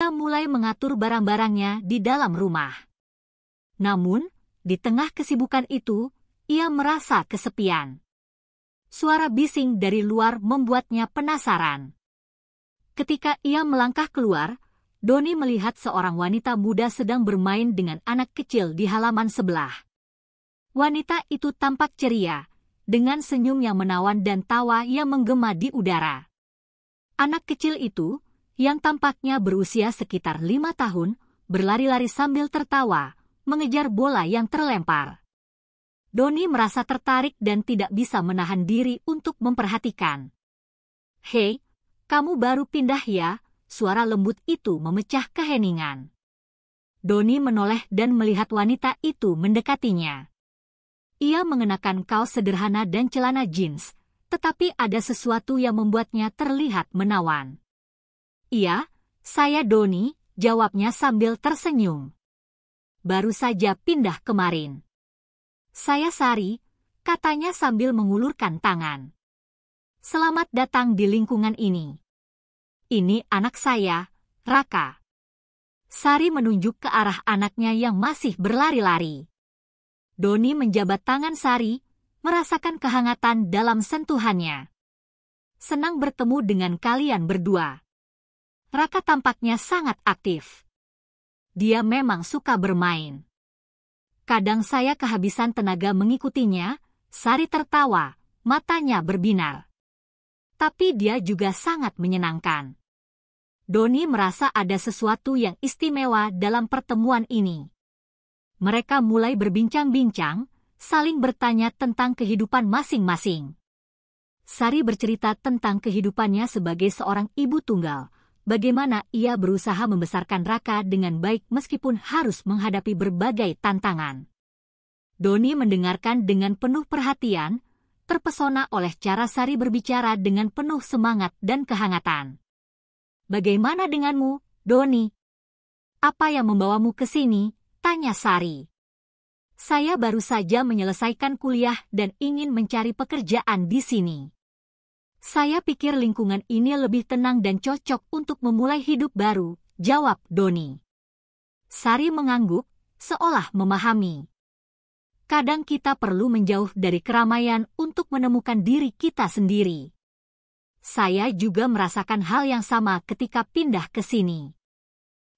ia mulai mengatur barang-barangnya di dalam rumah. Namun, di tengah kesibukan itu, ia merasa kesepian. Suara bising dari luar membuatnya penasaran. Ketika ia melangkah keluar, Doni melihat seorang wanita muda sedang bermain dengan anak kecil di halaman sebelah. Wanita itu tampak ceria, dengan senyum yang menawan dan tawa yang menggema di udara. Anak kecil itu, yang tampaknya berusia sekitar 5 tahun, berlari-lari sambil tertawa, mengejar bola yang terlempar. Doni merasa tertarik dan tidak bisa menahan diri untuk memperhatikan. "Hei, kamu baru pindah ya?" Suara lembut itu memecah keheningan. Doni menoleh dan melihat wanita itu mendekatinya. Ia mengenakan kaos sederhana dan celana jeans, tetapi ada sesuatu yang membuatnya terlihat menawan. "Iya, saya Doni," jawabnya sambil tersenyum. "Baru saja pindah kemarin." "Saya Sari," katanya sambil mengulurkan tangan. "Selamat datang di lingkungan ini. Ini anak saya, Raka." Sari menunjuk ke arah anaknya yang masih berlari-lari. Doni menjabat tangan Sari, merasakan kehangatan dalam sentuhannya. "Senang bertemu dengan kalian berdua." Raka tampaknya sangat aktif. Dia memang suka bermain. "Kadang saya kehabisan tenaga mengikutinya," Sari tertawa, matanya berbinar. "Tapi dia juga sangat menyenangkan." Doni merasa ada sesuatu yang istimewa dalam pertemuan ini. Mereka mulai berbincang-bincang, saling bertanya tentang kehidupan masing-masing. Sari bercerita tentang kehidupannya sebagai seorang ibu tunggal, bagaimana ia berusaha membesarkan Raka dengan baik meskipun harus menghadapi berbagai tantangan. Doni mendengarkan dengan penuh perhatian, terpesona oleh cara Sari berbicara dengan penuh semangat dan kehangatan. "Bagaimana denganmu, Doni? Apa yang membawamu ke sini?" tanya Sari. "Saya baru saja menyelesaikan kuliah dan ingin mencari pekerjaan di sini. Saya pikir lingkungan ini lebih tenang dan cocok untuk memulai hidup baru," jawab Doni. Sari mengangguk, seolah memahami. "Kadang kita perlu menjauh dari keramaian untuk menemukan diri kita sendiri. Saya juga merasakan hal yang sama ketika pindah ke sini."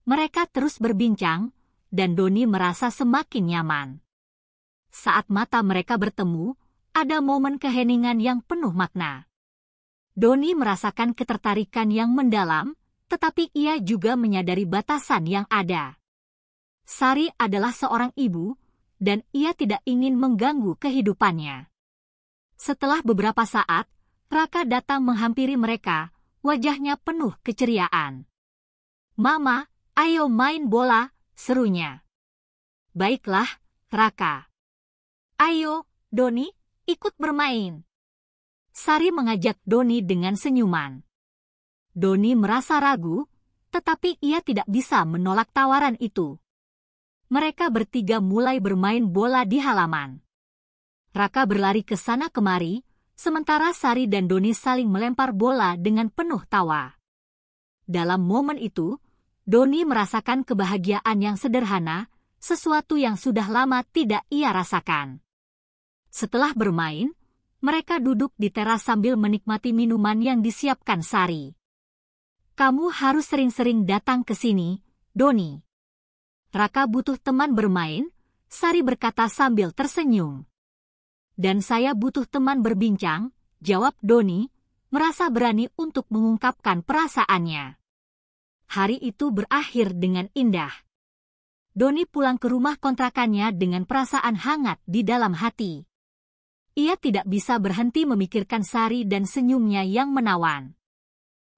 Mereka terus berbincang, dan Doni merasa semakin nyaman. Saat mata mereka bertemu, ada momen keheningan yang penuh makna. Doni merasakan ketertarikan yang mendalam, tetapi ia juga menyadari batasan yang ada. Sari adalah seorang ibu, dan ia tidak ingin mengganggu kehidupannya. Setelah beberapa saat, Raka datang menghampiri mereka, wajahnya penuh keceriaan. "Mama, ayo main bola," serunya. "Baiklah, Raka. Ayo, Doni, ikut bermain." Sari mengajak Doni dengan senyuman. Doni merasa ragu, tetapi ia tidak bisa menolak tawaran itu. Mereka bertiga mulai bermain bola di halaman. Raka berlari ke sana kemari, sementara Sari dan Doni saling melempar bola dengan penuh tawa. Dalam momen itu, Doni merasakan kebahagiaan yang sederhana, sesuatu yang sudah lama tidak ia rasakan. Setelah bermain, mereka duduk di teras sambil menikmati minuman yang disiapkan Sari. "Kamu harus sering-sering datang ke sini, Doni. Raka butuh teman bermain," Sari berkata sambil tersenyum. "Dan saya butuh teman berbincang," jawab Doni, merasa berani untuk mengungkapkan perasaannya. Hari itu berakhir dengan indah. Doni pulang ke rumah kontrakannya dengan perasaan hangat di dalam hati. Ia tidak bisa berhenti memikirkan Sari dan senyumnya yang menawan.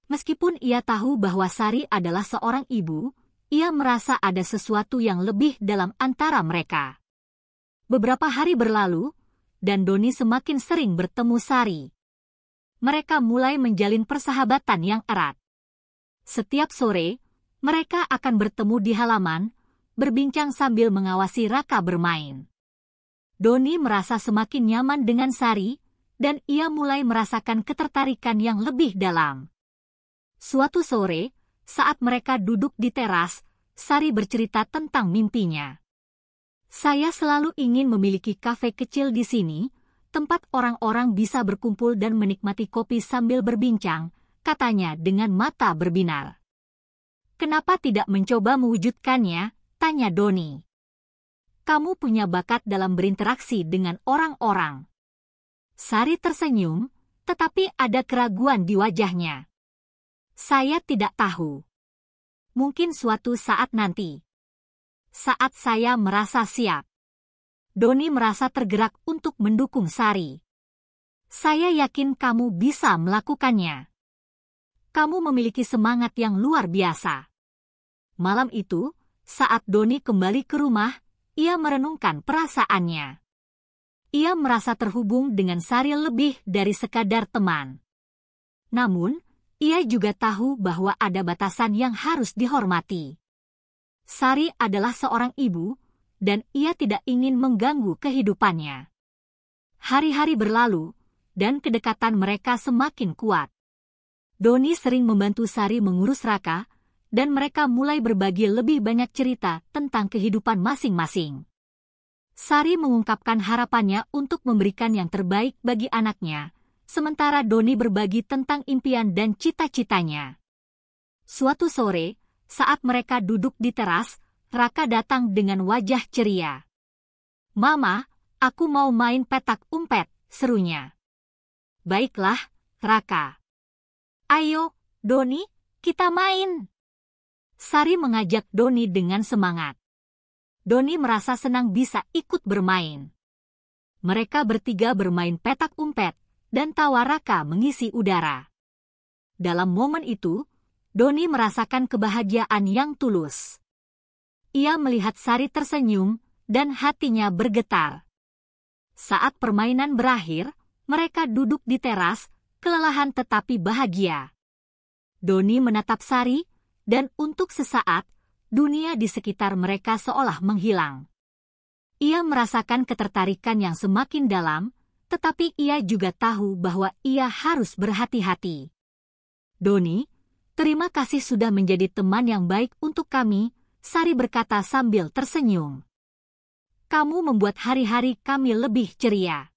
Meskipun ia tahu bahwa Sari adalah seorang ibu, ia merasa ada sesuatu yang lebih dalam antara mereka. Beberapa hari berlalu, dan Doni semakin sering bertemu Sari. Mereka mulai menjalin persahabatan yang erat. Setiap sore, mereka akan bertemu di halaman, berbincang sambil mengawasi Raka bermain. Doni merasa semakin nyaman dengan Sari, dan ia mulai merasakan ketertarikan yang lebih dalam. Suatu sore, saat mereka duduk di teras, Sari bercerita tentang mimpinya. Saya selalu ingin memiliki kafe kecil di sini, tempat orang-orang bisa berkumpul dan menikmati kopi sambil berbincang, katanya dengan mata berbinar. Kenapa tidak mencoba mewujudkannya? Tanya Doni. Kamu punya bakat dalam berinteraksi dengan orang-orang. Sari tersenyum, tetapi ada keraguan di wajahnya. Saya tidak tahu. Mungkin suatu saat nanti. Saat saya merasa siap. Doni merasa tergerak untuk mendukung Sari. Saya yakin kamu bisa melakukannya. Kamu memiliki semangat yang luar biasa. Malam itu, saat Doni kembali ke rumah, ia merenungkan perasaannya. Ia merasa terhubung dengan Sari lebih dari sekadar teman. Namun, ia juga tahu bahwa ada batasan yang harus dihormati. Sari adalah seorang ibu, dan ia tidak ingin mengganggu kehidupannya. Hari-hari berlalu, dan kedekatan mereka semakin kuat. Doni sering membantu Sari mengurus Raka, dan mereka mulai berbagi lebih banyak cerita tentang kehidupan masing-masing. Sari mengungkapkan harapannya untuk memberikan yang terbaik bagi anaknya, sementara Doni berbagi tentang impian dan cita-citanya. Suatu sore, saat mereka duduk di teras, Raka datang dengan wajah ceria. "Mama, aku mau main petak umpet," serunya. "Baiklah, Raka. Ayo, Doni, kita main." Sari mengajak Doni dengan semangat. Doni merasa senang bisa ikut bermain. Mereka bertiga bermain petak umpet, dan tawa Raka mengisi udara. Dalam momen itu, Doni merasakan kebahagiaan yang tulus. Ia melihat Sari tersenyum, dan hatinya bergetar. Saat permainan berakhir, mereka duduk di teras, kelelahan tetapi bahagia. Doni menatap Sari, dan untuk sesaat, dunia di sekitar mereka seolah menghilang. Ia merasakan ketertarikan yang semakin dalam, tetapi ia juga tahu bahwa ia harus berhati-hati. "Doni, terima kasih sudah menjadi teman yang baik untuk kami," Sari berkata sambil tersenyum. "Kamu membuat hari-hari kami lebih ceria."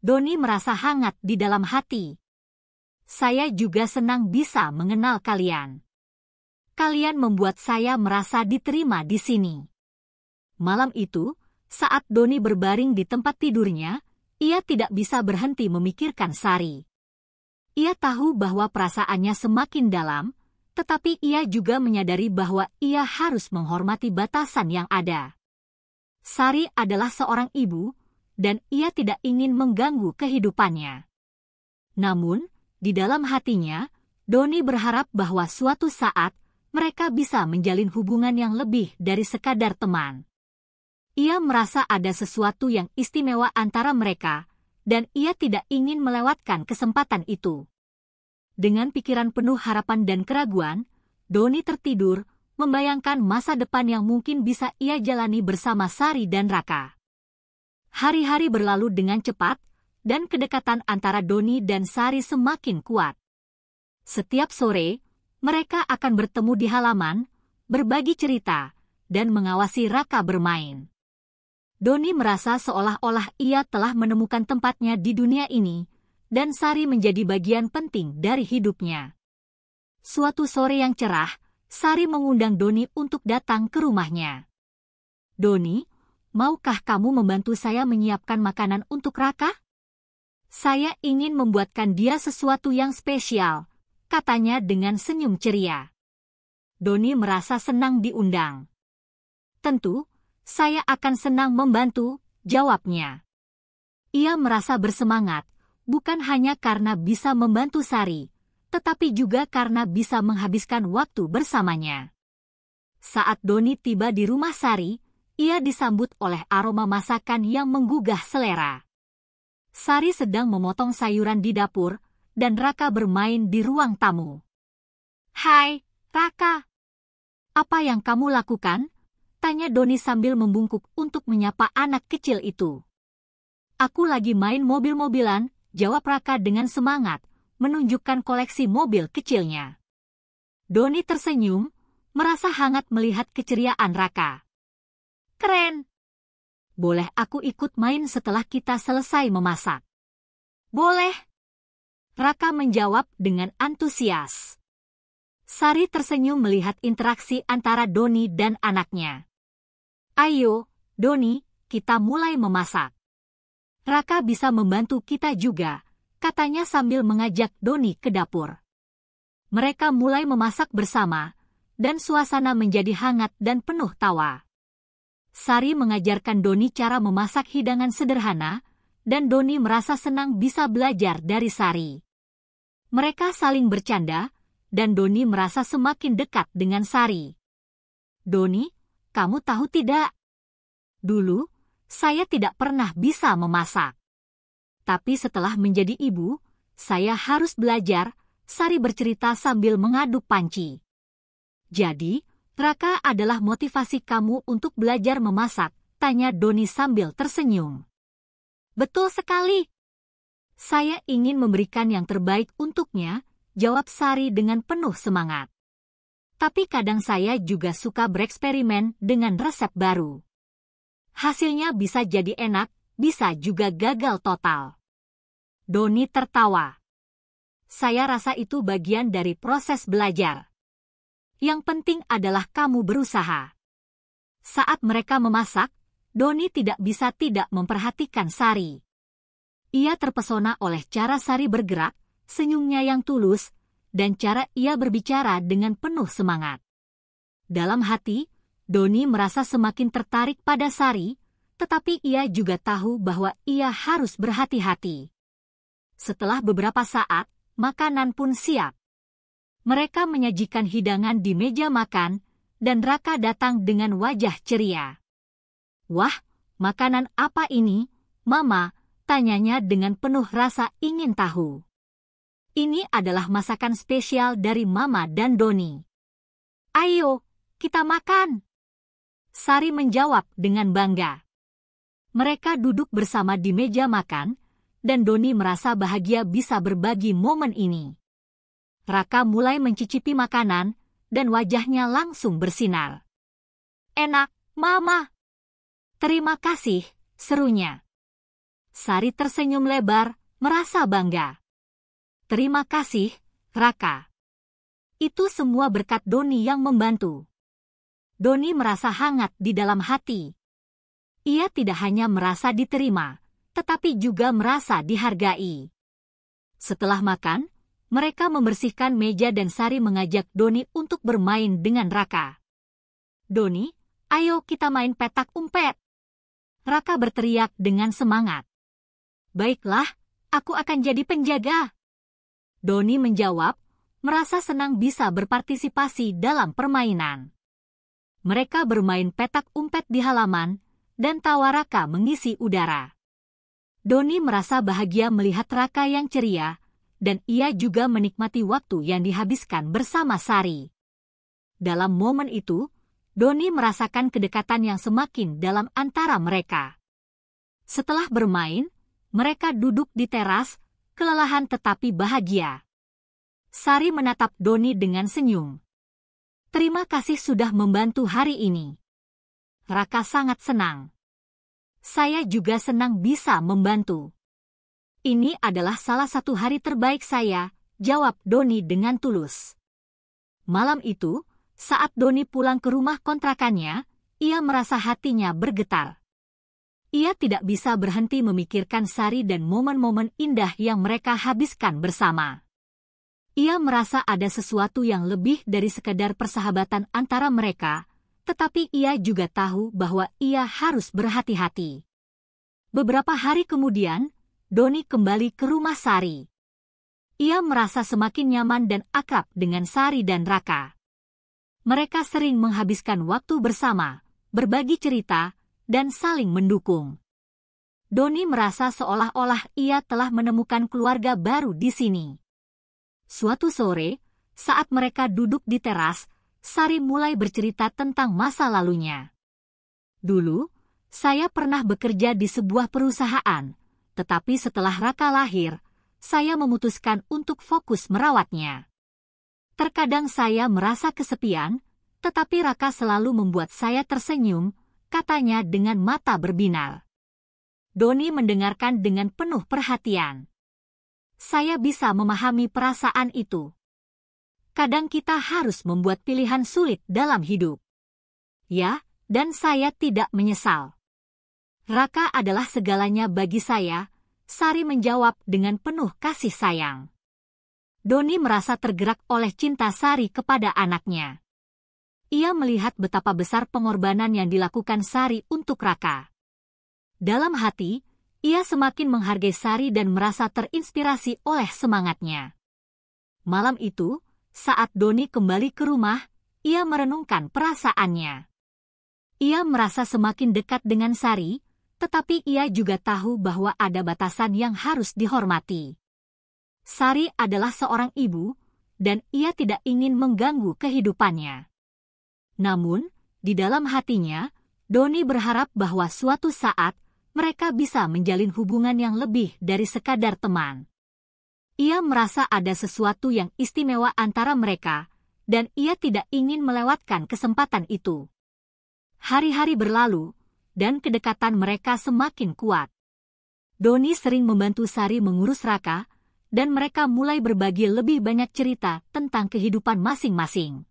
Doni merasa hangat di dalam hati. "Saya juga senang bisa mengenal kalian. Kalian membuat saya merasa diterima di sini." Malam itu, saat Doni berbaring di tempat tidurnya, ia tidak bisa berhenti memikirkan Sari. Ia tahu bahwa perasaannya semakin dalam, tetapi ia juga menyadari bahwa ia harus menghormati batasan yang ada. Sari adalah seorang ibu, dan ia tidak ingin mengganggu kehidupannya. Namun, di dalam hatinya, Doni berharap bahwa suatu saat mereka bisa menjalin hubungan yang lebih dari sekadar teman. Ia merasa ada sesuatu yang istimewa antara mereka, dan ia tidak ingin melewatkan kesempatan itu. Dengan pikiran penuh harapan dan keraguan, Doni tertidur, membayangkan masa depan yang mungkin bisa ia jalani bersama Sari dan Raka. Hari-hari berlalu dengan cepat, dan kedekatan antara Doni dan Sari semakin kuat. Setiap sore, mereka akan bertemu di halaman, berbagi cerita, dan mengawasi Raka bermain. Doni merasa seolah-olah ia telah menemukan tempatnya di dunia ini, dan Sari menjadi bagian penting dari hidupnya. Suatu sore yang cerah, Sari mengundang Doni untuk datang ke rumahnya. "Doni, maukah kamu membantu saya menyiapkan makanan untuk Raka? Saya ingin membuatkan dia sesuatu yang spesial," katanya dengan senyum ceria. Doni merasa senang diundang. "Tentu, saya akan senang membantu," jawabnya. Ia merasa bersemangat, bukan hanya karena bisa membantu Sari, tetapi juga karena bisa menghabiskan waktu bersamanya. Saat Doni tiba di rumah Sari, ia disambut oleh aroma masakan yang menggugah selera. Sari sedang memotong sayuran di dapur, dan Raka bermain di ruang tamu. "Hai, Raka. Apa yang kamu lakukan?" tanya Doni sambil membungkuk untuk menyapa anak kecil itu. "Aku lagi main mobil-mobilan," jawab Raka dengan semangat, menunjukkan koleksi mobil kecilnya. Doni tersenyum, merasa hangat melihat keceriaan Raka. Keren! Boleh aku ikut main setelah kita selesai memasak? Boleh! Raka menjawab dengan antusias. Sari tersenyum melihat interaksi antara Doni dan anaknya. Ayo, Doni, kita mulai memasak. Raka bisa membantu kita juga, katanya sambil mengajak Doni ke dapur. Mereka mulai memasak bersama, dan suasana menjadi hangat dan penuh tawa. Sari mengajarkan Doni cara memasak hidangan sederhana, dan Doni merasa senang bisa belajar dari Sari. Mereka saling bercanda, dan Doni merasa semakin dekat dengan Sari. Doni, kamu tahu tidak? Dulu, saya tidak pernah bisa memasak. Tapi setelah menjadi ibu, saya harus belajar, Sari bercerita sambil mengaduk panci. Jadi, Raka adalah motivasi kamu untuk belajar memasak, tanya Doni sambil tersenyum. Betul sekali. Saya ingin memberikan yang terbaik untuknya, jawab Sari dengan penuh semangat. Tapi kadang saya juga suka bereksperimen dengan resep baru. Hasilnya bisa jadi enak, bisa juga gagal total. Doni tertawa. Saya rasa itu bagian dari proses belajar. Yang penting adalah kamu berusaha. Saat mereka memasak, Doni tidak bisa tidak memperhatikan Sari. Ia terpesona oleh cara Sari bergerak, senyumnya yang tulus, dan cara ia berbicara dengan penuh semangat. Dalam hati, Doni merasa semakin tertarik pada Sari, tetapi ia juga tahu bahwa ia harus berhati-hati. Setelah beberapa saat, makanan pun siap. Mereka menyajikan hidangan di meja makan, dan Raka datang dengan wajah ceria. Wah, makanan apa ini, Mama? Tanyanya dengan penuh rasa ingin tahu. Ini adalah masakan spesial dari Mama dan Doni. Ayo, kita makan. Sari menjawab dengan bangga. Mereka duduk bersama di meja makan, dan Doni merasa bahagia bisa berbagi momen ini. Raka mulai mencicipi makanan, dan wajahnya langsung bersinar. Enak, Mama. Terima kasih, serunya. Sari tersenyum lebar, merasa bangga. Terima kasih, Raka. Itu semua berkat Doni yang membantu. Doni merasa hangat di dalam hati. Ia tidak hanya merasa diterima, tetapi juga merasa dihargai. Setelah makan, mereka membersihkan meja dan Sari mengajak Doni untuk bermain dengan Raka. Doni, ayo kita main petak umpet. Raka berteriak dengan semangat. Baiklah, aku akan jadi penjaga. Doni menjawab, merasa senang bisa berpartisipasi dalam permainan. Mereka bermain petak umpet di halaman, dan tawa Raka mengisi udara. Doni merasa bahagia melihat Raka yang ceria, dan ia juga menikmati waktu yang dihabiskan bersama Sari. Dalam momen itu, Doni merasakan kedekatan yang semakin dalam antara mereka. Setelah bermain, mereka duduk di teras, kelelahan tetapi bahagia. Sari menatap Doni dengan senyum. Terima kasih sudah membantu hari ini. Raka sangat senang. Saya juga senang bisa membantu. Ini adalah salah satu hari terbaik saya, jawab Doni dengan tulus. Malam itu, saat Doni pulang ke rumah kontrakannya, ia merasa hatinya bergetar. Ia tidak bisa berhenti memikirkan Sari dan momen-momen indah yang mereka habiskan bersama. Ia merasa ada sesuatu yang lebih dari sekadar persahabatan antara mereka, tetapi ia juga tahu bahwa ia harus berhati-hati. Beberapa hari kemudian, Doni kembali ke rumah Sari. Ia merasa semakin nyaman dan akrab dengan Sari dan Raka. Mereka sering menghabiskan waktu bersama, berbagi cerita, dan saling mendukung. Doni merasa seolah-olah ia telah menemukan keluarga baru di sini. Suatu sore, saat mereka duduk di teras, Sari mulai bercerita tentang masa lalunya. Dulu, saya pernah bekerja di sebuah perusahaan, tetapi setelah Raka lahir, saya memutuskan untuk fokus merawatnya. Terkadang saya merasa kesepian, tetapi Raka selalu membuat saya tersenyum, katanya dengan mata berbinar. Doni mendengarkan dengan penuh perhatian. Saya bisa memahami perasaan itu. Kadang kita harus membuat pilihan sulit dalam hidup. Ya, dan saya tidak menyesal. Raka adalah segalanya bagi saya, Sari menjawab dengan penuh kasih sayang. Doni merasa tergerak oleh cinta Sari kepada anaknya. Ia melihat betapa besar pengorbanan yang dilakukan Sari untuk Raka. Dalam hati, ia semakin menghargai Sari dan merasa terinspirasi oleh semangatnya. Malam itu, saat Doni kembali ke rumah, ia merenungkan perasaannya. Ia merasa semakin dekat dengan Sari, tetapi ia juga tahu bahwa ada batasan yang harus dihormati. Sari adalah seorang ibu, dan ia tidak ingin mengganggu kehidupannya. Namun, di dalam hatinya, Doni berharap bahwa suatu saat mereka bisa menjalin hubungan yang lebih dari sekadar teman. Ia merasa ada sesuatu yang istimewa antara mereka, dan ia tidak ingin melewatkan kesempatan itu. Hari-hari berlalu, dan kedekatan mereka semakin kuat. Doni sering membantu Sari mengurus Raka, dan mereka mulai berbagi lebih banyak cerita tentang kehidupan masing-masing.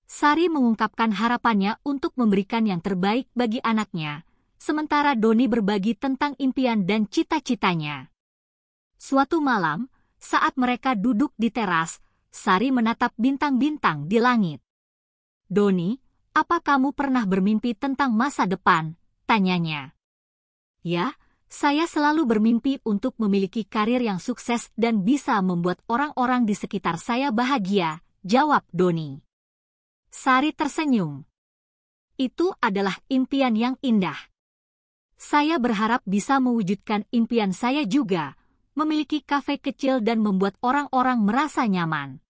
Sari mengungkapkan harapannya untuk memberikan yang terbaik bagi anaknya, sementara Doni berbagi tentang impian dan cita-citanya. Suatu malam, saat mereka duduk di teras, Sari menatap bintang-bintang di langit. "Doni, apa kamu pernah bermimpi tentang masa depan?" tanyanya. "Ya, saya selalu bermimpi untuk memiliki karir yang sukses dan bisa membuat orang-orang di sekitar saya bahagia," jawab Doni. Sari tersenyum. "Itu adalah impian yang indah. Saya berharap bisa mewujudkan impian saya juga, memiliki kafe kecil dan membuat orang-orang merasa nyaman."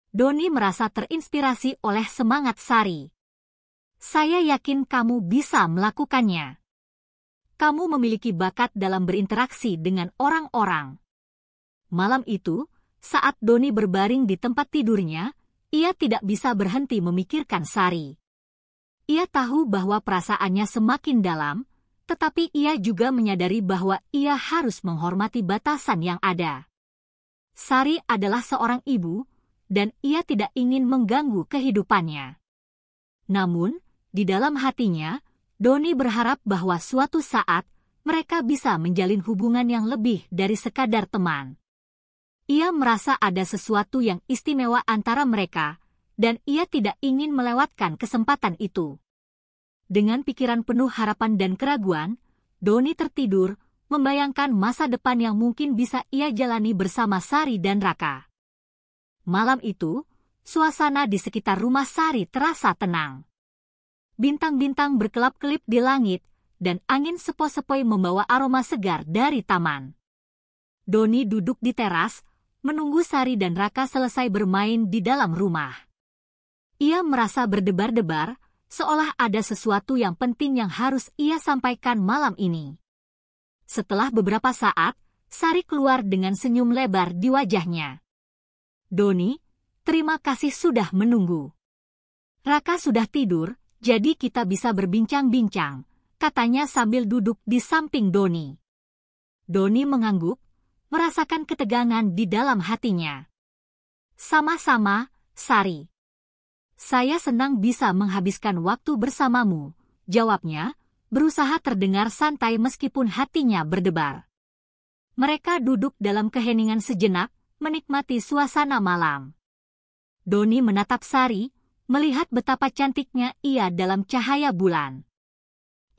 Doni merasa terinspirasi oleh semangat Sari. "Saya yakin kamu bisa melakukannya. Kamu memiliki bakat dalam berinteraksi dengan orang-orang." Malam itu, saat Doni berbaring di tempat tidurnya, ia tidak bisa berhenti memikirkan Sari. Ia tahu bahwa perasaannya semakin dalam, tetapi ia juga menyadari bahwa ia harus menghormati batasan yang ada. Sari adalah seorang ibu, dan ia tidak ingin mengganggu kehidupannya. Namun, di dalam hatinya, Doni berharap bahwa suatu saat mereka bisa menjalin hubungan yang lebih dari sekadar teman. Ia merasa ada sesuatu yang istimewa antara mereka, dan ia tidak ingin melewatkan kesempatan itu. Dengan pikiran penuh harapan dan keraguan, Doni tertidur, membayangkan masa depan yang mungkin bisa ia jalani bersama Sari dan Raka. Malam itu, suasana di sekitar rumah Sari terasa tenang. Bintang-bintang berkelap-kelip di langit, dan angin sepoi-sepoi membawa aroma segar dari taman. Doni duduk di teras, menunggu Sari dan Raka selesai bermain di dalam rumah. Ia merasa berdebar-debar, seolah ada sesuatu yang penting yang harus ia sampaikan malam ini. Setelah beberapa saat, Sari keluar dengan senyum lebar di wajahnya. "Doni, terima kasih sudah menunggu. Raka sudah tidur, jadi kita bisa berbincang-bincang," katanya sambil duduk di samping Doni. Doni mengangguk, merasakan ketegangan di dalam hatinya. "Sama-sama, Sari. Saya senang bisa menghabiskan waktu bersamamu," jawabnya, berusaha terdengar santai meskipun hatinya berdebar. Mereka duduk dalam keheningan sejenak, menikmati suasana malam. Doni menatap Sari, melihat betapa cantiknya ia dalam cahaya bulan.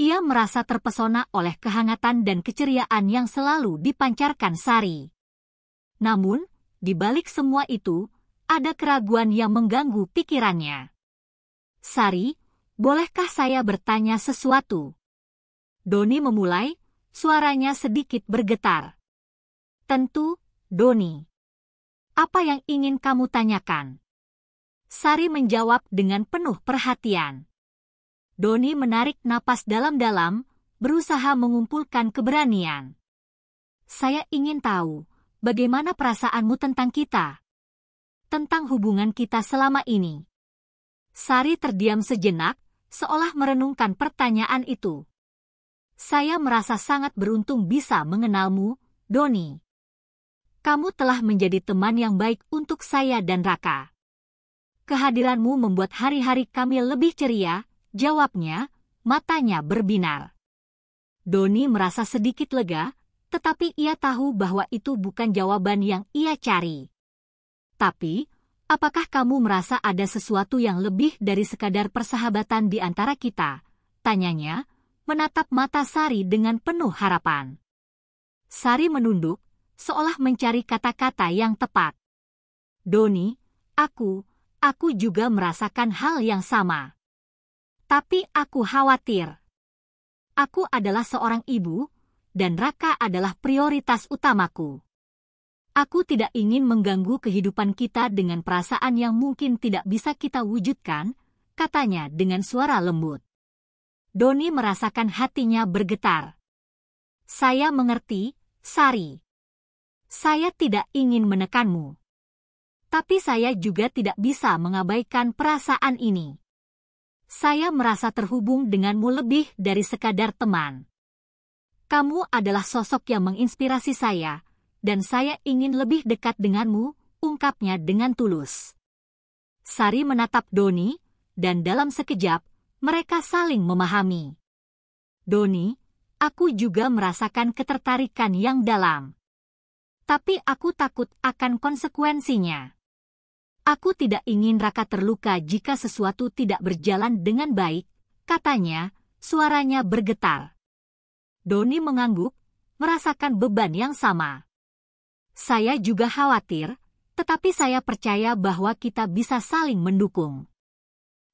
Ia merasa terpesona oleh kehangatan dan keceriaan yang selalu dipancarkan Sari. Namun, di balik semua itu, ada keraguan yang mengganggu pikirannya. "Sari, bolehkah saya bertanya sesuatu?" Doni memulai, suaranya sedikit bergetar. "Tentu, Doni. Apa yang ingin kamu tanyakan?" Sari menjawab dengan penuh perhatian. Doni menarik napas dalam-dalam, berusaha mengumpulkan keberanian. "Saya ingin tahu, bagaimana perasaanmu tentang kita?" tentang hubungan kita selama ini. Sari terdiam sejenak, seolah merenungkan pertanyaan itu. Saya merasa sangat beruntung bisa mengenalmu, Doni. Kamu telah menjadi teman yang baik untuk saya dan Raka. Kehadiranmu membuat hari-hari kami lebih ceria, jawabnya, matanya berbinar. Doni merasa sedikit lega, tetapi ia tahu bahwa itu bukan jawaban yang ia cari. Tapi, apakah kamu merasa ada sesuatu yang lebih dari sekadar persahabatan di antara kita? Tanyanya, menatap mata Sari dengan penuh harapan. Sari menunduk, seolah mencari kata-kata yang tepat. Doni, aku juga merasakan hal yang sama. Tapi aku khawatir. Aku adalah seorang ibu, dan Raka adalah prioritas utamaku. Aku tidak ingin mengganggu kehidupan kita dengan perasaan yang mungkin tidak bisa kita wujudkan, katanya dengan suara lembut. Doni merasakan hatinya bergetar. Saya mengerti, Sari. Saya tidak ingin menekanmu. Tapi saya juga tidak bisa mengabaikan perasaan ini. Saya merasa terhubung denganmu lebih dari sekadar teman. Kamu adalah sosok yang menginspirasi saya, dan saya ingin lebih dekat denganmu, ungkapnya dengan tulus. Sari menatap Doni, dan dalam sekejap, mereka saling memahami. Doni, aku juga merasakan ketertarikan yang dalam. Tapi aku takut akan konsekuensinya. Aku tidak ingin Raka terluka jika sesuatu tidak berjalan dengan baik, katanya, suaranya bergetar. Doni mengangguk, merasakan beban yang sama. Saya juga khawatir, tetapi saya percaya bahwa kita bisa saling mendukung.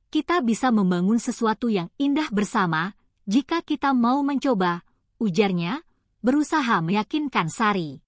Kita bisa membangun sesuatu yang indah bersama, jika kita mau mencoba, ujarnya, berusaha meyakinkan Sari.